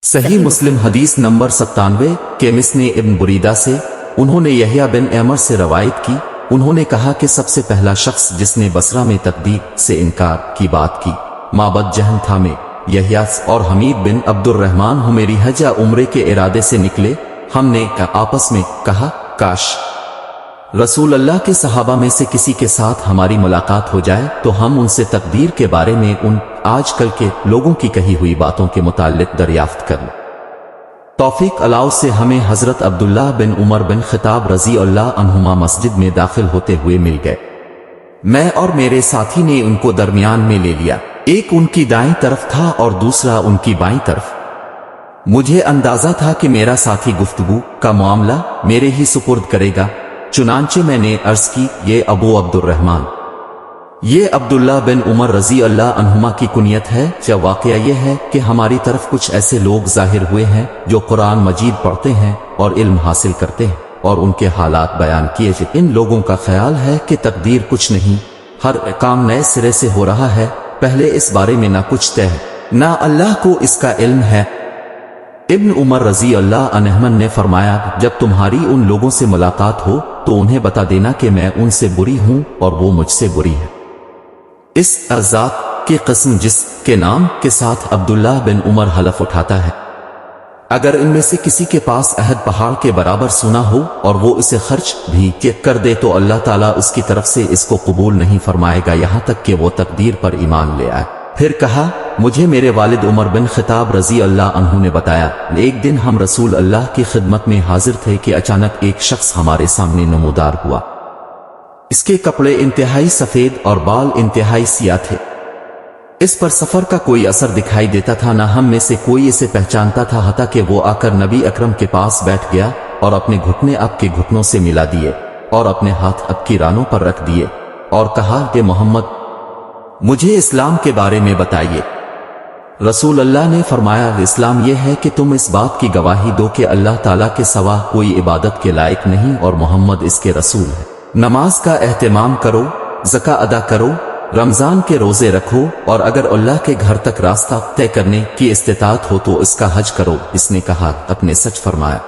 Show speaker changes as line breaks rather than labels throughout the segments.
सही मुस्लिम हदीस नंबर 97 के मिसने इब्न बुरीदा से उन्होंने यहया बिन अमर से रवायत की। उन्होंने कहा कि सबसे पहला शख्स जिसने बसरा में तकदीर से इनकार की बात की माबद जहन था में यहया और हमीद बिन अब्दुर्रहमान हुमेरी हज या उम्रे के इरादे से निकले। हमने आपस में कहा काश रसूल अल्लाह के सहाबा में से किसी के साथ हमारी मुलाकात हो जाए तो हम उनसे तकदीर के बारे में उन आजकल के लोगों की कही हुई बातों के मुताल्लिक दरियाफ्त कर लें। तौफीक अलाउ से हमें हजरत अब्दुल्लाह बिन उमर बिन खिताब रजी अल्लाह अन्हुमा मस्जिद में दाखिल होते हुए मिल गए। मैं और मेरे साथी ने उनको दरमियान में ले लिया। एक उनकी दाईं तरफ था और दूसरा उनकी बाईं तरफ। मुझे अंदाजा था कि मेरा साथी गुफ्तगू का मामला मेरे ही सुपुर्द करेगा। चुनांचे मैंने अर्ज की, ये अबू अब्दुर्रहमान, ये अब्दुल्ला बिन उमर रजी अल्लाह अन्हुमा की कुनियत है। क्या वाकया ये है कि हमारी तरफ कुछ ऐसे लोग जाहिर हुए हैं जो कुरान मजीद पढ़ते हैं और इल्म हासिल करते हैं और उनके हालात बयान किए। इन लोगों का ख्याल है कि तकदीर कुछ नहीं, हर काम नए सिरे से हो रहा है। पहले इस बारे में ना कुछ तय है, ना अल्लाह को इसका इल्म है। इब्न उमर रजी अल्लाह अन्हुमा ने फरमाया, जब तुम्हारी उन लोगों से मुलाकात हो तो उन्हें बता देना कि मैं उनसे बुरी हूं और वो मुझसे बुरी है। इस अज़ात की कसम जिसके नाम के साथ अब्दुल्लाह बिन उमर हलफ उठाता है, अगर इनमें से किसी के पास अहद पहाड़ के बराबर सुना हो और वो इसे खर्च भी कर दे तो अल्लाह ताला उसकी तरफ से इसको कबूल नहीं फरमाएगा यहां तक कि वो तकदीर पर ईमान ले आए। फिर कहा, मुझे मेरे वालिद उमर बिन खिताब रजी अल्लाह अन्हु ने बताया, एक दिन हम रसूल अल्लाह की खिदमत में हाजिर थे कि अचानक एक शख्स हमारे सामने नमूदार हुआ। इसके कपड़े इंतहाई सफेद और बाल इंतहाई सियाह थे। इस पर सफर का कोई असर दिखाई देता था, ना हम में से कोई इसे पहचानता था, हत्ता कि वो आकर नबी अकरम के पास बैठ गया और अपने घुटने आपके घुटनों से मिला दिए और अपने हाथ आपकी रानों पर रख दिए और कहा कि मोहम्मद, मुझे इस्लाम के बारे में बताइए। रसूल अल्लाह ने फरमाया, इस्लाम यह है कि तुम इस बात की गवाही दो कि अल्लाह ताला के सिवा कोई इबादत के लायक नहीं और मोहम्मद इसके रसूल है। नमाज का एहतमाम करो, ज़का अदा करो, रमजान के रोजे रखो और अगर अल्लाह के घर तक रास्ता तय करने की इस्तिताअत हो तो इसका हज करो। इसने कहा, अपने सच फरमाया।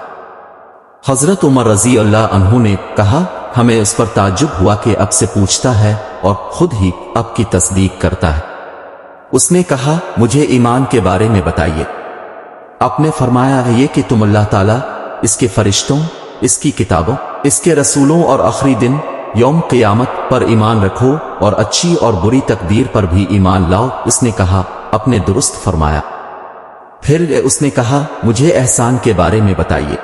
हजरत उमर रजी अल्लाह अन्हु ने कहा, हमें उस पर ताज्जुब हुआ कि अब से पूछता है और खुद ही अब की तस्दीक करता है। उसने कहा, मुझे ईमान के बारे में बताइए। आपने फरमाया ये कि तुम अल्लाह ताला, इसके फरिश्तों, इसकी किताबों, इसके रसूलों और आखिरी दिन यौम क़यामत पर ईमान रखो और अच्छी और बुरी तकदीर पर भी ईमान लाओ। उसने कहा, अपने दुरुस्त फरमाया। फिर उसने कहा, मुझे एहसान के बारे में बताइए।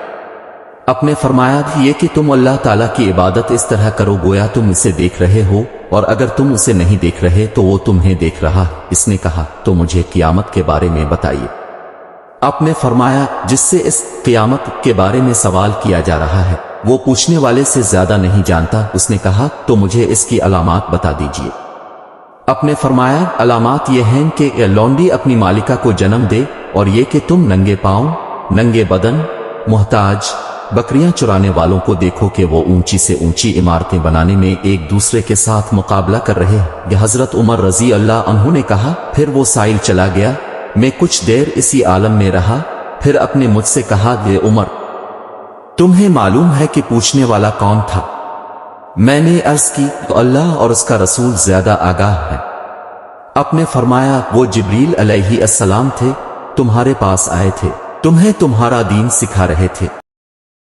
अपने फरमाया ये कि तुम अल्लाह ताला की इबादत इस तरह करो गोया तुम इसे देख रहे हो और अगर तुम उसे नहीं देख रहे तो वो तुम्हें देख रहा। इसने कहा, तो मुझे क़यामत के बारे में बताइए। आपने फरमाया, जिससे इस क़यामत के बारे में सवाल किया जा रहा है वो पूछने वाले से ज्यादा नहीं जानता। उसने कहा, तो मुझे इसकी अलामात बता दीजिए। आपने फरमाया, अलामात ये हैं कि लौंडी अपनी मालिका को जन्म दे और ये कि तुम नंगे पांव, नंगे बदन, मुहताज, बकरियां चुराने वालों को देखो कि वो ऊंची से ऊंची इमारतें बनाने में एक दूसरे के साथ मुकाबला कर रहे हैं। हजरत उमर रजी अल्लाह अन्हु ने कहा, फिर वो साइल चला गया। मैं कुछ देर इसी आलम में रहा, फिर अपने मुझसे कहा, ये उमर, तुम्हें मालूम है कि पूछने वाला कौन था? मैंने अर्ज की, तो अल्लाह और उसका रसूल ज्यादा आगाह है। आपने फरमाया, वो जिब्रील अलैहि अस्सलाम थे, तुम्हारे पास आए थे, तुम्हें तुम्हारा दीन सिखा रहे थे।